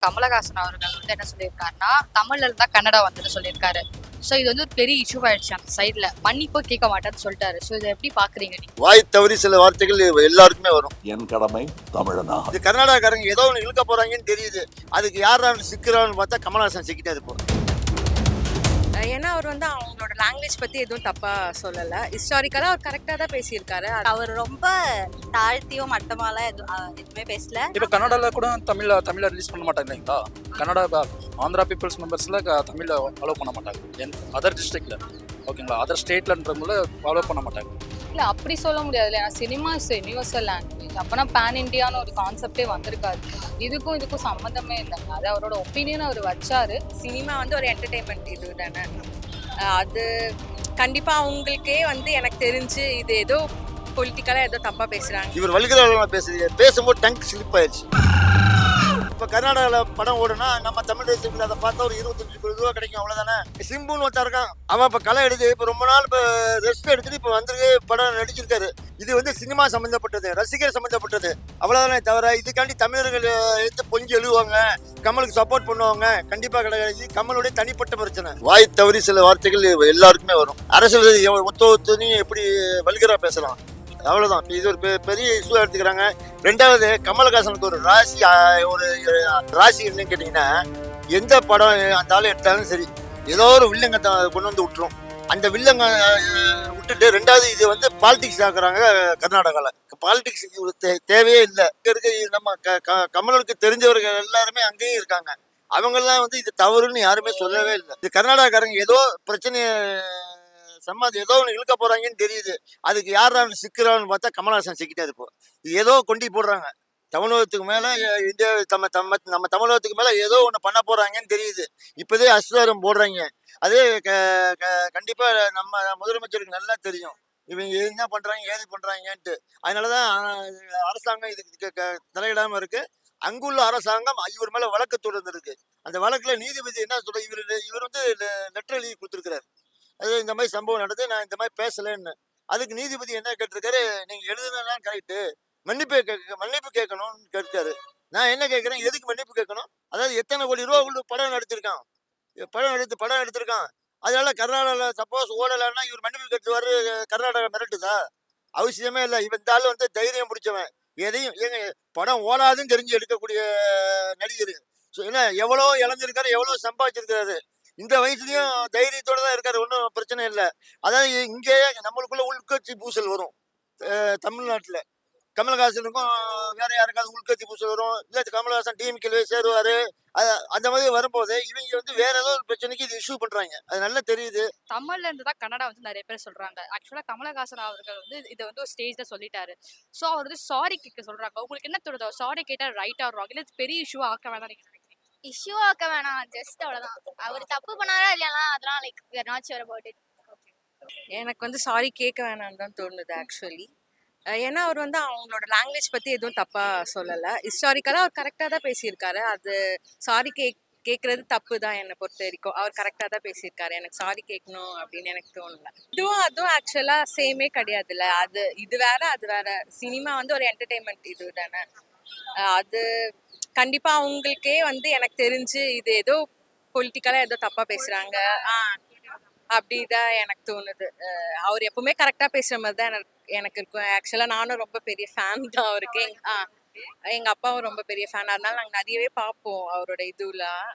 கமலஹாசன் அவர்கள் வந்து என்ன சொல்லியிருக்காருன்னா, தமிழ்ல இருந்தா கன்னடா வந்துட்டு சொல்லியிருக்காரு. ஸோ இது வந்து ஒரு பெரிய இஷ்யூ ஆயிடுச்சு அந்த சைட்ல. மன்னிப்போ கேட்க மாட்டேன்னு சொல்லிட்டாரு. ஸோ இதை எப்படி பாக்குறீங்க நீங்க? வாய் தவறி சில வார்த்தைகள் எல்லாருக்குமே வரும். என் கடமை தமிழனாக. இது கர்நாடகாக்காரங்க ஏதோ ஒன்று இழுக்க போறாங்கன்னு தெரியுது. அதுக்கு யாராவது சிக்கிறான்னு பார்த்தா கமலஹாசன் சிக்கிட்டே இருப்போம். ஏன்னா அவர் வந்து அவங்களோட லாங்குவேஜ் பத்தி எதுவும் தப்பா சொல்லல. ஹிஸ்டாரிக்கலா அவர் கரெக்டா தான் பேசியிருக்காரு. அவர் ரொம்ப தாழ்த்தியோ மட்டமாலாம் எதுவுமே பேசல. இப்போ கன்னடாவில் கூட தமிழை ரிலீஸ் பண்ண மாட்டாங்க இல்லைங்களா? கன்னடா ஆந்திரா பீப்புள்ஸ் மெம்பர்ஸில் தமிழில் ஃபாலோ பண்ண மாட்டாங்க. அதர் டிஸ்ட்ரிக்டில் ஓகேங்களா, அதர் ஸ்டேட்லன்றவங்கள ஃபாலோ பண்ண மாட்டாங்க. இல்ல அப்படி சொல்ல முடியாது. ஏன்னா சினிமா இஸ் யூனிவர்சல் லாங்குவேஜ். அப்பனா பேன் இண்டியான்னு ஒரு கான்செப்டே வந்திருக்காது. இதுக்கும் சம்மந்தமே இல்லைங்க. அது அவரோட ஒப்பீனியன் அவர் வச்சாரு. சினிமா வந்து ஒரு என்டர்டெயின்மெண்ட் இது தானே. அது கண்டிப்பா அவங்களுக்கே வந்து எனக்கு தெரிஞ்சு இது ஏதோ பொலிட்டிக்கலா ஏதோ தப்பா பேசுறாங்க. இவர் வல்கரா பேசும்போது டங்க் ஸ்லிப் ஆயிடுச்சு. இப்போ கர்நாடகாவில் படம் ஓடுனா நம்ம தமிழ் தேசத்தில் அதை பார்த்தா ஒரு 25 கோடி ரூபா கிடைக்கும், அவ்வளோதானே. சிம்புன்னு ஒருத்தர் இருக்கான், அவன் இப்போ களை எடுத்து இப்போ ரொம்ப நாள் இப்போ ரெஸ்ட் எடுத்துட்டு இப்போ வந்து படம் நடிச்சிருக்காரு. இது வந்து சினிமா சம்மந்தப்பட்டது, ரசிகர் சம்மந்தப்பட்டது, அவ்வளோதானே தவிர இதுக்காண்டி தமிழர்கள் எடுத்து பொங்கி எழுதுவாங்க, கமலுக்கு சப்போர்ட் பண்ணுவாங்க கண்டிப்பாக கிடையாது. இது கமலுடைய தனிப்பட்ட பிரச்சனை. வாய் தவறி சில வார்த்தைகள் எல்லாருக்குமே வரும். அரசியல் ஒத்தனையும் எப்படி வல்கரா பேசலாம், அவ்வளோதான். இது ஒரு பெரிய இஷ்யூ எடுத்துக்கிறாங்க. ரெண்டாவது, கமலஹாசனுக்கு ஒரு ராசி என்னன்னு கேட்டிங்கன்னா, எந்த படம் அந்த ஆள் எடுத்தாலும் சரி ஏதோ ஒரு வில்லங்கத்தை கொண்டு வந்து விட்டுரும். அந்த வில்லங்க விட்டுட்டு ரெண்டாவது இது வந்து பாலிடிக்ஸ் ஆக்குறாங்க. கர்நாடகாவில் பாலிடிக்ஸ் தேவையே இல்லை. இங்கே இருக்க நம்ம கமலுக்கு தெரிஞ்சவர்கள் எல்லாருமே அங்கேயும் இருக்காங்க. அவங்கெல்லாம் வந்து இது தவறுன்னு யாருமே சொல்லவே இல்லை. இது கர்நாடகாக்காரங்க ஏதோ பிரச்சனையை ஏதோ ஒன்று இழுக்க போறாங்கன்னு தெரியுது. அதுக்கு யாராவது சிக்கிறான்னு பார்த்தா கமலஹாசன் சிக்கிட்டே இருப்போம். இது ஏதோ கொண்டு போடுறாங்க. தமிழகத்துக்கு மேல இந்தியா நம்ம தமிழகத்துக்கு மேல ஏதோ ஒன்று பண்ண போறாங்கன்னு தெரியுது. இப்போதே அஸ்தாரம் போடுறாங்க. அதே கண்டிப்பா நம்ம முதலமைச்சருக்கு நல்லா தெரியும் இவங்க என்ன பண்றாங்க ஏது பண்றாங்கன்ட்டு. அதனாலதான் அரசாங்கம் இதுக்கு தலையிடாம இருக்கு. அங்குள்ள அரசாங்கம் இவர் மேல வழக்கு தொடர்ந்து இருக்கு. அந்த வழக்குல நீதிபதி என்ன சொல்ற, இவர் வந்து லெட்டர் எழுதி கொடுத்துருக்கிறார். அது இந்த மாதிரி சம்பவம் நடந்து நான் இந்த மாதிரி பேசலன்னு. அதுக்கு நீதிபதி என்ன கேட்டிருக்காரு, நீங்க எழுதுனா கரெக்டு, மன்னிப்பு கேட்கணும்னு கேட்டாரு. நான் என்ன கேட்கிறேன், எதுக்கு மன்னிப்பு கேட்கணும்? அதாவது எத்தனை கோடி ரூபா உள்ள படம் எடுத்திருக்கான். அதனால கர்நாடகாவில் சப்போஸ் ஓடலைன்னா இவர் மன்னிப்பு கேட்டுவாரு. கர்நாடகா மிரட்டுதா? அவசியமே இல்லை. இந்த ஆள் வந்து தைரியம் பிடிச்சவன். எதையும் படம் ஓடாதுன்னு தெரிஞ்சு எடுக்கக்கூடிய நடிகர். ஏன்னா எவ்வளோ இழந்திருக்காரு, எவ்வளோ சம்பாதிச்சிருக்காரு. இந்த வயசுலயும் தைரியத்தோட தான் இருக்காரு. ஒன்றும் பிரச்சனை இல்லை. அதாவது இங்கேயே நம்மளுக்குள்ள உள்கட்சி பூசல் வரும். தமிழ்நாட்டில் கமலஹாசனுக்கும் வேற யாருக்காவது உள்கட்சி பூசல் வரும். இல்லை கமலஹாசன் டிஎம்கே சேருவாரு. அந்த மாதிரி வரும்போது இவங்க வந்து வேற ஏதோ ஒரு பிரச்சனைக்கு இது இஷ்யூ பண்றாங்க. அது நல்லா தெரியுது. தமிழ்ல இருந்து தான் கன்னடா வந்து நிறைய பேர் சொல்றாங்க. ஆக்சுவலா கமலஹாசன் அவர்கள் வந்து இதை வந்து ஒரு ஸ்டேஜ்ல சொல்லிட்டாரு. ஸோ அவர் வந்து சாரி கேட்க சொல்றாங்க. உங்களுக்கு என்ன தோணுது, சாரி கேட்டா ரைட் ஆர் ராங், இல்லை பெரிய இஷ்யூ ஆக்க வேணாம் நீங்க? இஷ்யூ ஆக்க வேணாம், ஜஸ்ட் அவ்வளவுதான். அவர் தப்பு பண்ணாரா இல்லையா அதெல்லாம் like we are not sure about it. எனக்கு வந்து சாரி கேட்க வேணாம்னு தான் தோணுது ஆக்சுவலி. ஏன்னா அவர் வந்து அவங்களோட லாங்குவேஜ் பத்தி எதுவும் தப்பா சொல்லல. ஹிஸ்டாரிக்கலா அவர் கரெக்டா தான் பேசியிருக்காரு. அது சாரி கேட்கறது தப்பு தான் என்னை பொறுத்த வரைக்கும். அவர் கரெக்டா தான் பேசியிருக்காரு. எனக்கு சாரி கேட்கணும் அப்படின்னு எனக்கு தோணல. அதுவும் ஆக்சுவலா சேமே கிடையாதுல்ல. இது வேற அது வேற. சினிமா வந்து ஒரு என்டர்டெயின்மெண்ட் இது தானே. அது கண்டிப்பா அவங்களுக்கே வந்து எனக்கு தெரிஞ்சு இது ஏதோ பொலிட்டிக்கலா ஏதோ தப்பா பேசுறாங்க அப்படிதான் எனக்கு தோணுது. அவர் எப்பவுமே கரெக்டா பேசுற மாதிரி தான் எனக்கு இருக்கும். ஆக்சுவலா நானும் ரொம்ப பெரிய ஃபேன் தான் அவருக்கு. எங்க அப்பாவும் ரொம்ப பெரிய ஃபேன். அதனால நாங்க நிறையவே பார்ப்போம் அவரோட இதுலாம்.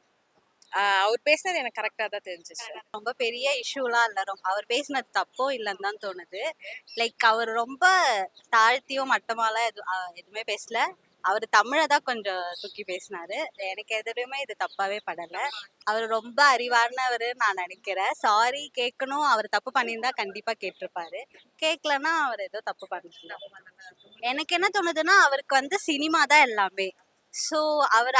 அவர் பேசுனது எனக்கு கரெக்டா தான் தெரிஞ்சிச்சு. ரொம்ப பெரிய இஷ்யூலாம் இல்லை. அவர் பேசினது தப்போ இல்லைன்னு தான் தோணுது. லைக் அவர் ரொம்ப தாழ்த்தியோ மட்டமாலாம் எதுவுமே பேசல. அவர் தமிழை தான் கொஞ்சம் தூக்கி பேசினாரு. எனக்கு எதுவுமே இது தப்பாவே படலை. அவர் ரொம்ப அறிவார்னவர் நான் நினைக்கிறேன். சாரி கேட்கணும், அவர் தப்பு பண்ணியிருந்தா கண்டிப்பா கேட்டிருப்பாரு. கேட்கலன்னா அவர் ஏதோ தப்பு பண்ணிருந்தார். எனக்கு என்ன தோணுதுன்னா, அவருக்கு வந்து சினிமா தான் எல்லாமே. ஸோ அவர்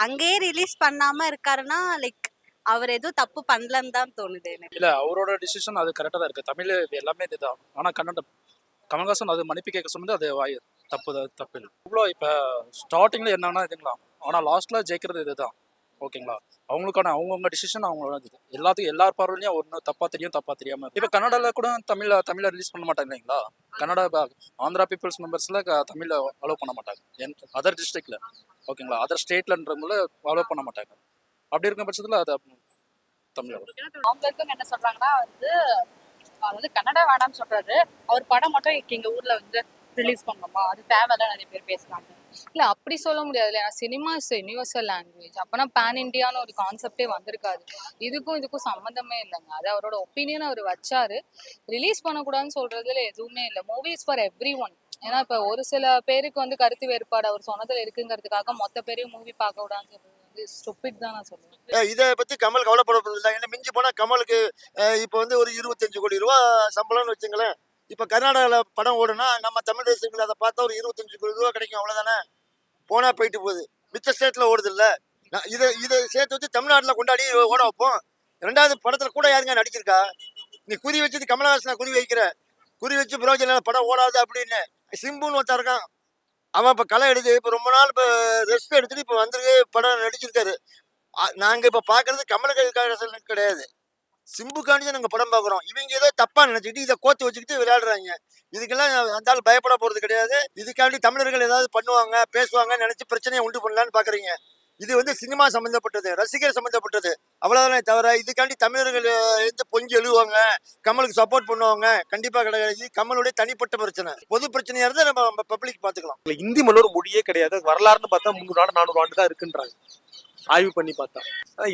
அங்கேயே ரிலீஸ் பண்ணாம இருக்காருன்னா லைக் அவர் எதுவும் தப்பு பண்ணலன்னு தான் தோணுது எனக்கு. இல்லை, அவரோட டிசிஷன் அது கரெக்டாக தான் இருக்குது. தமிழ் எல்லாமே இதுதான். ஆனால் கமல்ஹாசன் அது மன்னிப்பு கேட்க சொன்னது அது தப்பு இல்லை. இவ்வளோ இப்போ ஸ்டார்டிங்கில் என்னன்னா இதுங்களாம், ஆனால் லாஸ்ட்டில் ஜெயிக்கிறது இதுதான். ஓகேங்களா. அவங்கவுங்க டிசிஷன் அவங்களோட இது. எல்லாத்துக்கும் எல்லார் பார்வையிலையும் ஒன்று தப்பா தெரியும், தப்பா தெரியாம இப்போ கன்னடாவில் கூட தமிழை ரிலீஸ் பண்ண மாட்டாங்க இல்லைங்களா. ஆந்திரா பீப்புள்ஸ் மெம்பர்ஸில் தமிழை அலோவ் பண்ண மாட்டாங்க அதர் டிஸ்ட்ரிக்டில். ஓகேங்களா. அதர் ஸ்டேட்லன்றவங்கள அலோவ் பண்ண மாட்டாங்க. அப்படி இருக்கும் பட்சத்தில் அது தமிழ் அவங்க இருக்கவங்க என்ன சொல்றாங்கன்னா வந்து அவர் வந்து கன்னடா வேணாம்னு சொல்றாரு, அவர் படம் மட்டும் எங்க ஊர்ல வந்து ரிலீஸ் பண்ணணுமா, அது தேவையில்ல நிறைய பேர் பேசுறாங்க. இல்ல அப்படி சொல்ல முடியாது. ஏன்னா சினிமா இஸ் யூனிவர்சல் லாங்குவேஜ். அப்பனா பேன் இண்டியான்னு ஒரு கான்செப்டே வந்திருக்காது. இதுக்கும் சம்மந்தமே இல்லைங்க. அது அவரோட ஒப்பீனியன் அவர் வச்சாரு. ரிலீஸ் பண்ணக்கூடாதுன்னு சொல்றதுல எதுவுமே இல்லை. Movies for every one. ஏன்னா இப்ப ஒரு சில பேருக்கு வந்து கருத்து வேறுபாடு அவர் சொன்னதுல இருக்குங்கிறதுக்காக மொத்த பேரையும் மூவி பார்க்க கூடாதுன்னு சொல்றது வந்து ஸ்டூபிட் தான் நான் சொல்லுவேன். இதை பத்தி கமல் கவலைப்படப்படுறது இல்லை. ஏன்னா மிஞ்சி போனா கமலுக்கு இப்போ வந்து ஒரு 25 கோடி ரூபா சம்பளம்னு வச்சுங்களேன். இப்போ கர்நாடகாவில் படம் ஓடுனா நம்ம தமிழ் தேசத்தில் அதை பார்த்தா ஒரு 25 கோடி ரூபா கிடைக்கும், அவ்வளோதானே. போனா போயிட்டு போகுது. மிச்ச ஸ்டேட்டில் ஓடுது இல்லை. இதை சேர்த்து வச்சு தமிழ்நாட்டில் கொண்டாடி ஓட வைப்போம். ரெண்டாவது படத்தில் கூட யாருங்க நடிச்சிருக்கா? நீ குறி வச்சது கமலஹாசனை குறி வைக்கிற, குறி வச்சு புரோஜனம் படம் ஓடாது அப்படின்னு. சிம்புன்னு ஒருத்தன் இருக்கான், அவன் இப்போ களை எடுத்து இப்போ ரொம்ப நாள் இப்போ ரெஸ்ட் எடுத்துட்டு இப்போ வந்துருக்கு படம் நடிச்சிருக்காரு. நாங்கள் இப்போ பார்க்கறது கமலஹாசன் கிடையாது, சிம்புக்காண்டி தான் நாங்கள் படம் பார்க்குறோம். இவங்க ஏதோ தப்பாக நினச்சிக்கிட்டு இதை கோத்து வச்சுக்கிட்டு விளையாடுறாங்க. இதுக்கெல்லாம் அந்த பயப்பட போகிறது கிடையாது. இதுக்காண்டி தமிழர்கள் ஏதாவது பண்ணுவாங்க பேசுவாங்கன்னு நினச்சி பிரச்சனையை உண்டு பண்ணலான்னு பார்க்குறீங்க. இது வந்து சினிமா சம்மந்தப்பட்டது, ரசிகர் சம்மந்தப்பட்டது, அவ்வளோதானே தவிர இதுக்காண்டி தமிழர்கள் எந்த பொங்கி எழுவாங்க கமலுக்கு சப்போர்ட் பண்ணுவாங்க கண்டிப்பாக கிடையாது. இது கமலுடைய தனிப்பட்ட பிரச்சனை. பொது பிரச்சனையாக இருந்தால் நம்ம பப்ளிக் பார்த்துக்கலாம். இந்தி மொழி மொழியே கிடையாது. வரலாறுன்னு பார்த்தா 300 ஆண்டு 400 ஆண்டு தான் இருக்குன்றாங்க ஆய்வு பண்ணி பார்த்தா.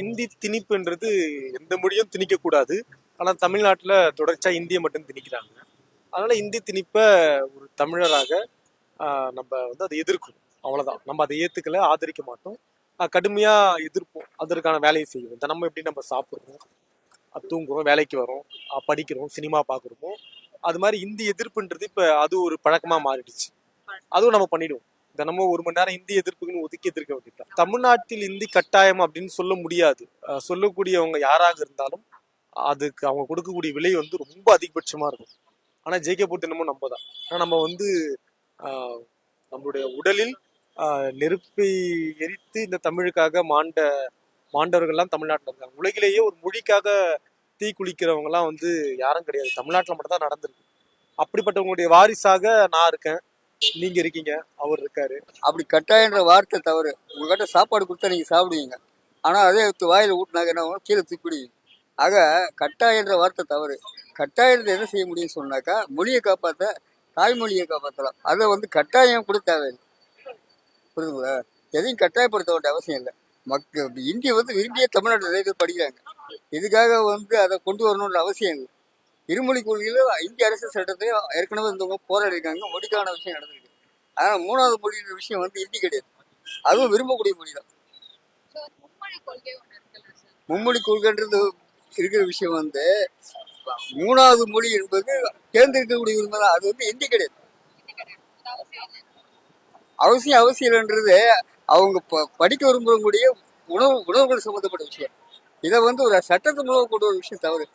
இந்தி திணிப்புன்றது எந்த மொழியும் திணிக்கக்கூடாது. ஆனால் தமிழ்நாட்டில் தொடர்ச்சியாக இந்தியை மட்டும் திணிக்கிறாங்க. அதனால இந்தி திணிப்பை ஒரு தமிழராக நம்ம வந்து அதை எதிர்க்கணும், அவ்வளோதான். நம்ம அதை ஏற்றுக்கல, ஆதரிக்க மாட்டோம், கடுமையாக எதிர்ப்போம். அதற்கான வேலையை செய்வோம். தினமும் எப்படி நம்ம சாப்பிட்றோம், தூங்குறோம், வேலைக்கு வரோம், படிக்கிறோம், சினிமா பார்க்குறோமோ அது மாதிரி இந்தி எதிர்ப்புன்றது இப்போ அது ஒரு பழக்கமாக மாறிடுச்சு. அதுவும் நம்ம பண்ணிடுவோம். தினமும் 1 மணி நேரம் இந்தி எதிர்ப்புக்குன்னு ஒதுக்கி எதிர்க்க வேண்டியது. தமிழ்நாட்டில் இந்தி கட்டாயம் அப்படின்னு சொல்ல முடியாது. சொல்லக்கூடியவங்க யாராக இருந்தாலும் அதுக்கு அவங்க கொடுக்கக்கூடிய விலை வந்து ரொம்ப அதிகபட்சமாக இருக்கும். ஆனால் ஜெயிக்க போட்டு என்னமோ நம்ம தான். ஆனால் நம்ம வந்து நம்மளுடைய உடலில் நெருப்பை எரித்து இந்த தமிழுக்காக மாண்டவர்கள்லாம் தமிழ்நாட்டில் இருக்காங்க. உலகிலேயே ஒரு மொழிக்காக தீ குளிக்கிறவங்கலாம் வந்து யாரும் கிடையாது, தமிழ்நாட்டில் மட்டும் தான் நடந்திருக்கு. அப்படிப்பட்டவங்களுடைய வாரிசாக நான் இருக்கேன், நீங்க இருக்கீங்க, அவர் இருக்காரு. அப்படி கட்டாயன்ற வார்த்தை தவறு. உங்ககிட்ட சாப்பாடு கொடுத்தா நீங்க சாப்பிடுவீங்க, ஆனா அதே வாயில ஊட்டினாக்க என்ன கீழே தூக்கிடுவீங்க. ஆக கட்டாயன்ற வார்த்தை தவறு. கட்டாயத்தை என்ன செய்ய முடியும்னு சொன்னாக்கா மொழியை காப்பாற்ற, தாய்மொழியை காப்பாற்றலாம். அதை வந்து கட்டாயம் கூட தேவையில்லை. புரியுதுங்களா? எதையும் கட்டாயப்படுத்த வேண்டிய அவசியம் இல்லை. மக்கள் இந்திய வந்து விரும்பிய தமிழ்நாட்டில் நிறைய பேர் படிக்கிறாங்க. இதுக்காக வந்து அதை கொண்டு வரணுன்ற அவசியம் இல்லை. இருமொழி கொள்கையில் இந்திய அரசு சட்டத்தையும் ஏற்கனவே இருந்தவங்க போராடிருக்காங்க, மொழிக்கான விஷயம் நடந்திருக்கு. ஆனால் 3வது மொழின்ற விஷயம் வந்து ஹிந்தி கிடையாது, அதுவும் விரும்பக்கூடிய மொழி தான். மும்மொழி கொள்கைன்றது இருக்கிற விஷயம் வந்து 3வது மொழி என்பது தேர்ந்தெடுக்கக்கூடிய உரிமை தான். அது வந்து ஹிந்தி கிடையாது. அவசியம்ன்றது அவங்க படிக்க விரும்பக்கூடிய உணர்வுகள் சம்மந்தப்பட்ட விஷயம். இதை வந்து ஒரு சட்டத்து மூலம் கொண்டு ஒரு விஷயம் தவறு.